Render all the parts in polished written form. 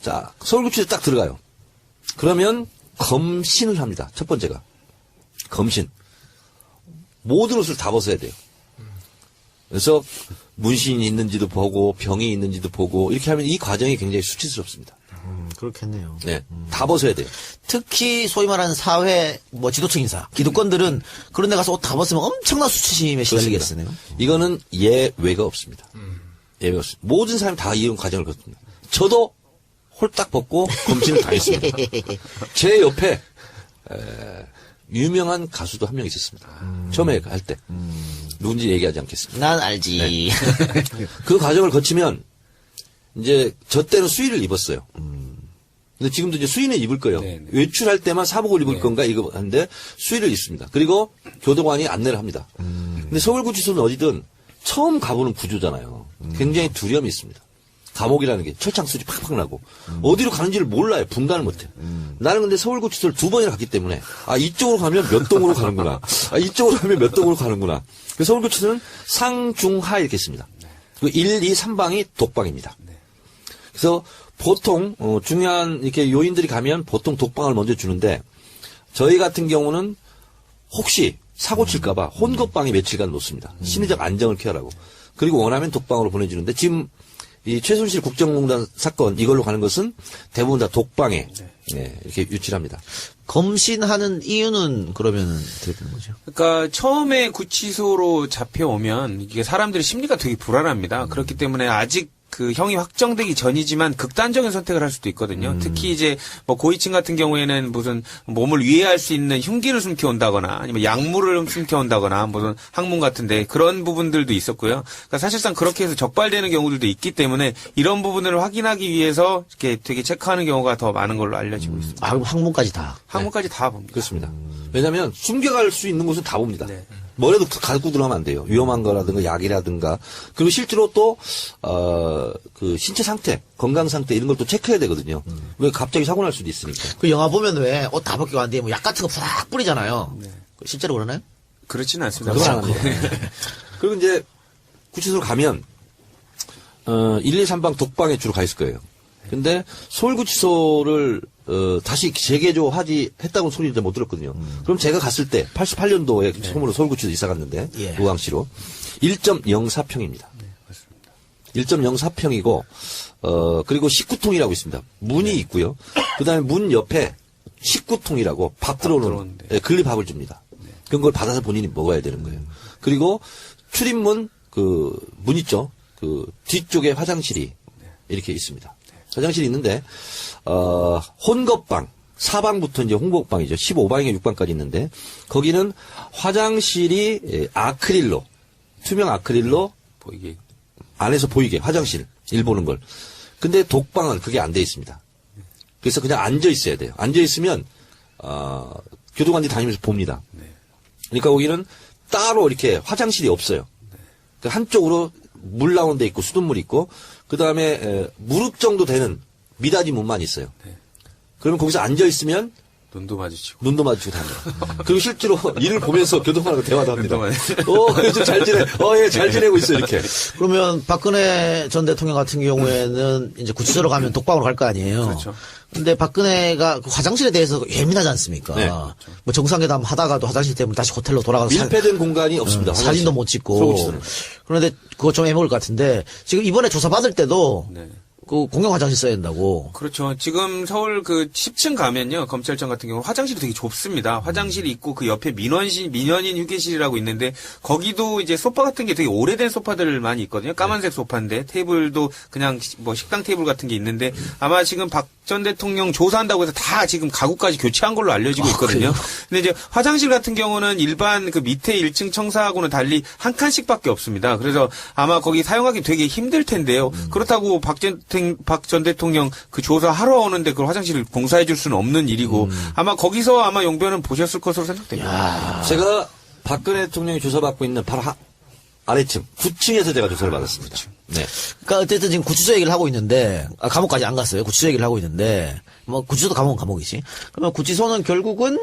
자, 서울구치소에 딱 들어가요. 그러면 검신을 합니다. 첫 번째가. 검신. 모든 옷을 다 벗어야 돼요. 그래서 문신이 있는지도 보고 병이 있는지도 보고 이렇게 하면 이 과정이 굉장히 수치스럽습니다. 그렇겠네요. 네, 다 벗어야 돼요. 특히 소위 말하는 사회 뭐 지도층 인사, 기득권들은 그런 데 가서 옷 다 벗으면 엄청난 수치심에 시달리겠으네요. 이거는 예외가 없습니다. 예외가 없습니다. 모든 사람이 다 이런 과정을 거칩니다. 저도 홀딱 벗고 검신을 당했습니다. 제 옆에 유명한 가수도 한 명 있었습니다. 처음에 할 때. 누군지 얘기하지 않겠습니다. 난 알지. 네. 그 과정을 거치면 이제 저 때는 수의를 입었어요. 근데 지금도 이제 수의는 입을 거예요. 네네. 외출할 때만 사복을 입을 건가 이거 하는데 수의를 입습니다. 그리고 교도관이 안내를 합니다. 근데 서울구치소는 어디든 처음 가보는 구조잖아요. 굉장히 두려움이 있습니다. 감옥이라는 게 철창 수지 팍팍 나고 어디로 가는지를 몰라요. 분간을 못해. 나는 근데 서울구치소를 2번이나 갔기 때문에 이쪽으로 가면 몇 동으로 가는구나. 이쪽으로 가면 몇 동으로 가는구나. 그래서 서울구치소는 상중하 이렇게 있습니다. 그 1, 2, 3방이 독방입니다. 그래서 보통 중요한 이렇게 요인들이 가면 보통 독방을 먼저 주는데 저희 같은 경우는 혹시 사고 칠까봐 혼겁방에 며칠간 놓습니다. 심리적 안정을 취하라고. 그리고 원하면 독방으로 보내주는데 지금 이 최순실 국정농단 사건 이걸로 가는 것은 대부분 다 독방에 이렇게 유치합니다. 검신하는 이유는 그러면 어떻게 되는 거죠? 그러니까 처음에 구치소로 잡혀오면 이게 사람들의 심리가 되게 불안합니다. 그렇기 때문에 아직 그 형이 확정되기 전이지만 극단적인 선택을 할 수도 있거든요. 특히 이제 뭐 고위층 같은 경우에는 무슨 몸을 위해할 수 있는 흉기를 숨겨온다거나 아니면 약물을 숨겨온다거나 무슨 학문 같은데 그런 부분들도 있었고요. 그러니까 사실상 그렇게 해서 적발되는 경우들도 있기 때문에 이런 부분을 확인하기 위해서 이렇게 되게 체크하는 경우가 더 많은 걸로 알려지고 있습니다. 그럼 학문까지 다. 학문까지 다 봅니다. 그렇습니다. 왜냐하면 숨겨갈 수 있는 곳은 다 봅니다. 네. 뭐라도 갖고 들어가면 안 돼요. 위험한 거라든가 약이라든가. 그리고 실제로 또, 그 신체 상태, 건강 상태 이런 걸 또 체크해야 되거든요. 왜 갑자기 사고 날 수도 있으니까. 그 영화 보면 왜 옷 다 벗기고 안 돼? 뭐 약 같은 거 푸락 뿌리잖아요. 실제로 그러나요? 그렇지는 않습니다. 그건 안 합니다. 그리고 이제 구치소로 가면, 1, 2, 3방 독방에 주로 가 있을 거예요. 근데 서울구치소를 다시 했다고 소리 못 들었거든요. 그럼 제가 갔을 때 88년도에 처음으로 서울구치소 이사 갔는데 의왕시로 1.04평입니다. 1.04평이고 그리고 19통이라고 있습니다. 문이 있고요. 그다음에 문 옆에 19통이라고 밥 들어오는 근리밥을 줍니다. 그런 걸 받아서 본인이 먹어야 되는 거예요. 그리고 출입문 그 문 있죠. 그 뒤쪽에 화장실이 이렇게 있습니다. 화장실이 있는데 혼겁방 4방부터 이제 홍보방이죠. 15방에 6방까지 있는데 거기는 화장실이 아크릴로 투명 아크릴로 보이게 안에서 보이게 화장실 일 보는 걸. 근데 독방은 그게 안 돼 있습니다. 그래서 그냥 앉아 있어야 돼요. 앉아 있으면 교도관들이 다니면서 봅니다. 그러니까 거기는 따로 이렇게 화장실이 없어요. 그 한쪽으로 물 나오는 데 있고 수돗물 있고 그다음에 무릎 정도 되는 미닫이 문만 있어요. 그러면 거기서 앉아 있으면 눈도 마주치고 답니다. 그리고 실제로 일을 보면서 교도관하고 대화도 합니다. 눈도 잘 지내. 예, 잘 지내고 있어 이렇게. 그러면 박근혜 전 대통령 같은 경우에는 이제 구치소로 가면 독방으로 갈 거 아니에요. 그렇죠. 근데 박근혜가 그 화장실에 대해서 예민하지 않습니까? 네. 뭐 정상회담 하다가도 화장실 때문에 다시 호텔로 돌아가서 밀폐된 공간이 없습니다. 사진도 못 찍고. 서울구치소는. 그런데 그거 좀 애먹을 것 같은데 지금 이번에 조사 받을 때도 네. 그 공용 화장실 써야 된다고. 그렇죠. 지금 서울 그 10층 가면요. 검찰청 같은 경우 화장실이 되게 좁습니다. 화장실이 있고 그 옆에 민원인 휴게실이라고 있는데 거기도 이제 소파 같은 게 되게 오래된 소파들 많이 있거든요. 까만색 소파인데 테이블도 그냥 뭐 식당 테이블 같은 게 있는데 아마 지금 박 전 대통령 조사한다고 해서 다 지금 가구까지 교체한 걸로 알려지고 있거든요. 근데 이제 화장실 같은 경우는 일반 그 밑에 1층 청사하고는 달리 한 칸씩밖에 없습니다. 그래서 아마 거기 사용하기 되게 힘들 텐데요. 그렇다고 박 전 대통령 그 조사하러 오는데 그 화장실을 공사해 줄 수는 없는 일이고 아마 거기서 아마 용변은 보셨을 것으로 생각됩니다. 제가 박근혜 대통령이 조사받고 있는 바로 아래층 9층에서 제가 조사를 받았습니다. 네. 그러니까 어쨌든 지금 구치소 얘기를 하고 있는데 감옥까지 안 갔어요. 구치소 얘기를 하고 있는데 뭐 구치소도 감옥은 감옥이지. 그러면 구치소는 결국은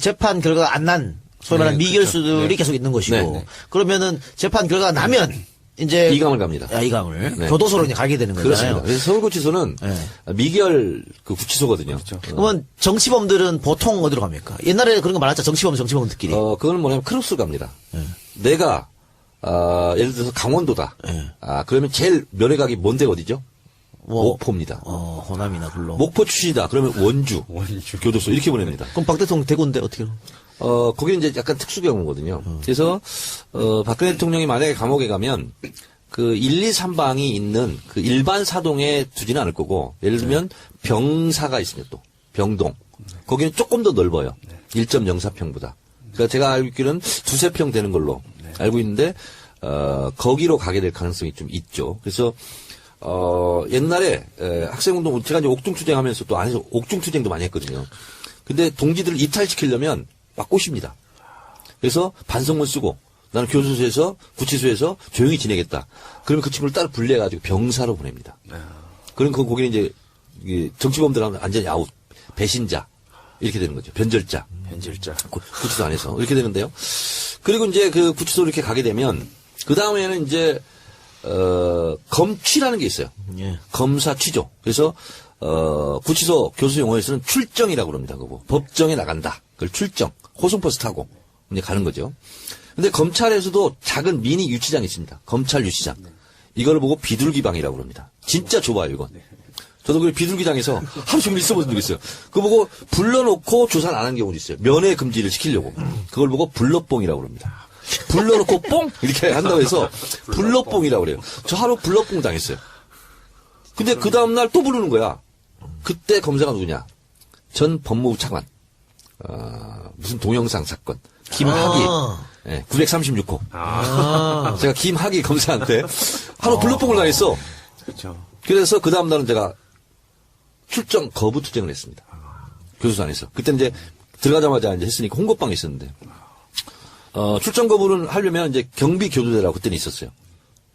재판 결과가 안 난 소위 말하는 미결수들이 계속 있는 것이고 그러면은 재판 결과가 나면 이제 이감을 갑니다. 이감을 네. 교도소로 이제 가게 되는 그렇습니다. 거잖아요. 그래서 서울구치소는 네. 미결 그 구치소거든요. 그러면 정치범들은 보통 어디로 갑니까? 옛날에 그런 거 많았죠. 정치범들끼리. 그거는 뭐냐면 크루스 갑니다. 내가 예를 들어서 강원도다. 네. 그러면 제일 면회각이 뭔 데가 어디죠? 뭐, 목포입니다. 호남이나 불로. 목포 출신이다. 그러면 원주, 교도소 이렇게 보냅니다. 그럼 박 대통령 대구인데 어떻게? 거기는 이제 약간 특수 경우거든요. 그래서 박근혜 대통령이 만약에 감옥에 가면 그 1, 2, 3방이 있는 그 일반 사동에 두지는 않을 거고, 예를 들면 병사가 있습니다. 또 병동. 거기는 조금 더 넓어요. 1.04평보다. 그러니까 제가 알고 있기로는 2-3평 되는 걸로 알고 있는데 거기로 가게 될 가능성이 좀 있죠. 그래서 옛날에 학생운동 제가 이제 옥중투쟁하면서 또 안에서 옥중투쟁도 많이 했거든요. 근데 동지들을 이탈시키려면 막 꼬십니다. 그래서 반성문 쓰고 나는 교도소에서 구치소에서 조용히 지내겠다. 그러면 그 친구를 따로 분리해가지고 병사로 보냅니다. 그럼 거기는 이제 정치범들하고 완전히 아웃, 배신자 이렇게 되는 거죠. 변절자. 구치소 안에서 이렇게 되는데요. 그리고 이제 그 구치소 이렇게 가게 되면 그 다음에는 이제 검취라는 게 있어요. 예. 검사 취조. 그래서 구치소 교수 용어에서는 출정이라고 그럽니다. 그거 법정에 나간다. 그걸 출정. 호송버스 타고 이제 가는 거죠. 근데 검찰에서도 작은 미니 유치장이 있습니다. 검찰 유치장. 이걸 보고 비둘기방이라고 그럽니다. 진짜 좁아요, 이건. 저도 그 비둘기장에서 하루 종일 있어본 적이 있어요. 그거 보고 불러놓고 조사를 안 한 경우도 있어요. 면회 금지를 시키려고. 그걸 보고 불러뽕이라고 그럽니다. 불러놓고 뽕! 이렇게 한다고 해서 불러뽕이라고 그래요. 저 하루 불러뽕 당했어요. 근데 그 다음날 또 부르는 거야. 그때 검사가 누구냐. 전 법무부 차관. 무슨 동영상 사건. 김학의. 네, 936호. 제가 김학의 검사한테 하루 불러뽕을 당했어. 그렇죠. 그래서 그 다음날은 제가 출정 거부 투쟁을 했습니다. 교도소 안에서. 그때 이제 들어가자마자 이제 했으니까 홍보방이 있었는데. 출정 거부를 하려면 이제 경비 교도대라고 그때는 있었어요.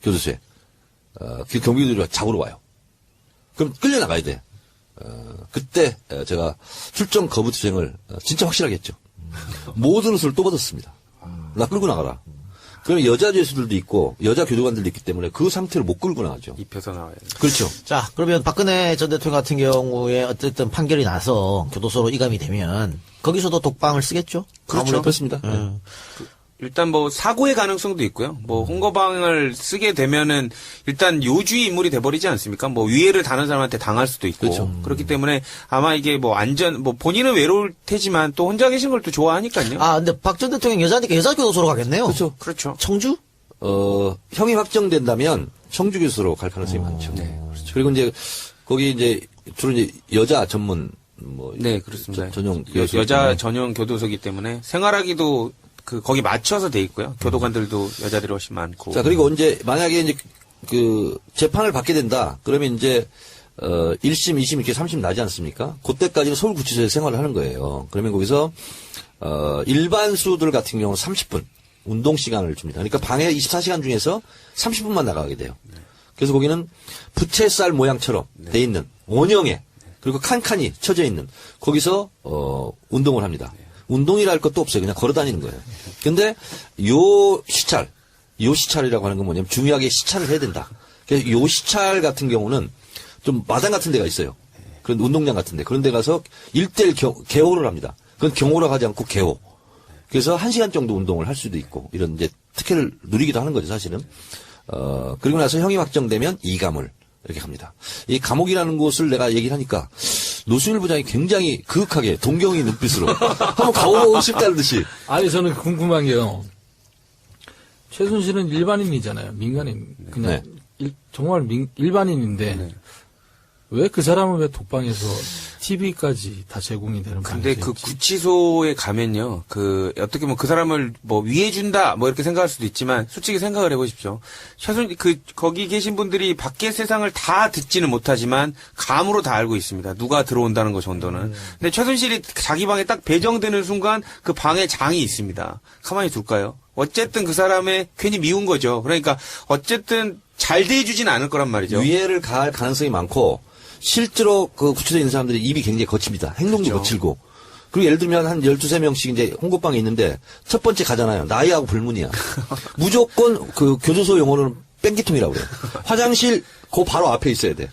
교도소에. 그 경비 교도대가 잡으러 와요. 그럼 끌려나가야 돼. 그때 제가 출정 거부 투쟁을 진짜 확실하게 했죠. 모든 옷을 또 벗었습니다. 나 끌고 나가라. 그럼 여자 죄수들도 있고 여자 교도관들도 있기 때문에 그 상태로 못 끌고 나가죠. 입혀서 나와야 돼. 그렇죠. 자, 그러면 박근혜 전 대통령 같은 경우에 어쨌든 판결이 나서 교도소로 이감이 되면 거기서도 독방을 쓰겠죠? 그렇죠. 그렇습니다. 일단 뭐 사고의 가능성도 있고요. 뭐 홍거방을 쓰게 되면은 일단 요주의 인물이 돼버리지 않습니까? 뭐 위해를 다른 사람한테 당할 수도 있고. 그렇죠. 그렇기 때문에 아마 이게 뭐 뭐 본인은 외로울 테지만 또 혼자 계신 걸 또 좋아하니까요. 근데 박 전 대통령 여자니까 여자 교도소로 가겠네요. 그렇죠. 그렇죠. 청주? 형이 확정된다면 청주 교수로 갈 가능성이 많죠. 네, 그렇죠. 그리고 이제 거기 이제 주로 이제 여자 전문 뭐 네, 그렇습니다. 전용 여자 전용 교도소이기 때문에 생활하기도 거기 맞춰서 돼 있고요. 교도관들도 여자들이 훨씬 많고. 자, 그리고 이제 만약에 이제 그 재판을 받게 된다. 그러면 이제 1심, 2심 이렇게 3심 나지 않습니까? 그때까지는 서울구치소에서 생활을 하는 거예요. 그러면 거기서 일반 수들 같은 경우는 30분 운동 시간을 줍니다. 그러니까 방에 24시간 중에서 30분만 나가게 돼요. 그래서 거기는 부채살 모양처럼 돼 있는 원형에 그리고 칸칸이 쳐져 있는 거기서 운동을 합니다. 운동이라 할 것도 없어요. 그냥 걸어 다니는 거예요. 근데 요 시찰이라고 하는 건 뭐냐면 중요하게 시찰을 해야 된다. 그래서 요 시찰 같은 경우는 좀 마당 같은 데가 있어요. 그런 운동장 같은 데. 그런 데 가서 1:1 개호를 합니다. 그건 경호라고 하지 않고 개호. 그래서 1시간 정도 운동을 할 수도 있고 이런 이제 특혜를 누리기도 하는 거죠, 사실은. 그리고 나서 형이 확정되면 이감을 이렇게 갑니다. 이 감옥이라는 곳을 내가 얘기를 하니까 노승일 부장이 굉장히 그윽하게 동경의 눈빛으로 한번 가보고 싶다는 듯이. 아니, 저는 궁금한 게요. 최순실은 일반인이잖아요. 민간인. 그냥 정말 일반인인데 왜 그 사람은 왜 독방에서 TV까지 다 제공이 되는 근데 방식이지? 그 구치소에 가면요, 어떻게 보면 그 사람을 뭐 위해준다, 뭐 이렇게 생각할 수도 있지만, 솔직히 생각을 해보십시오. 거기 계신 분들이 밖의 세상을 다 듣지는 못하지만, 감으로 다 알고 있습니다. 누가 들어온다는 거 정도는. 근데 최순실이 자기 방에 딱 배정되는 순간, 그 방에 장이 있습니다. 가만히 둘까요? 어쨌든 그 사람의 괜히 미운 거죠. 그러니까, 어쨌든 잘 대해주진 않을 거란 말이죠. 위해를 가할 가능성이 많고, 실제로 그 구치소에 있는 사람들이 입이 굉장히 거칩니다. 행동도 그렇죠. 거칠고. 그리고 예를 들면 한 12~13명씩 이제 홍보방에 있는데 첫 번째 가잖아요. 나이하고 불문이야. 무조건 그 교도소 용어로는 뺑기통이라고 그래요. 화장실 그 바로 앞에 있어야 돼.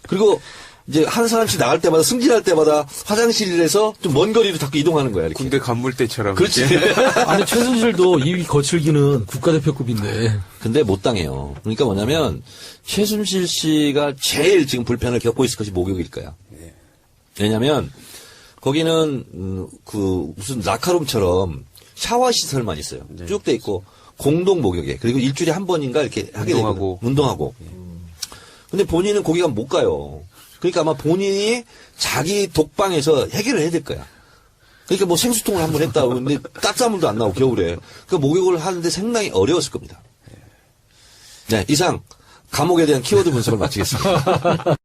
그리고 이제 한 사람씩 나갈 때마다 승진할 때마다 화장실에서 좀 먼 거리로 자꾸 이동하는 거야. 이렇게. 군대 간물대처럼. 그렇지. 아니 최순실도 이 거칠기는 국가대표급인데. 근데 못 당해요. 그러니까 뭐냐면 최순실 씨가 제일 지금 불편을 겪고 있을 것이 목욕일 거야. 왜냐면 거기는 그 무슨 라카룸처럼 샤워 시설만 있어요. 쭉 돼 있고 공동 목욕에 그리고 일주일에 한 번인가 이렇게 하게 되고 운동하고. 근데 본인은 거기 가면 못 가요. 그러니까 아마 본인이 자기 독방에서 해결을 해야 될 거야. 그러니까 뭐 생수통을 한 번 했다고 근데 땀싸물도 안 나고 겨울에 그 목욕을 하는데 상당히 어려웠을 겁니다. 네, 이상 감옥에 대한 키워드 분석을 마치겠습니다.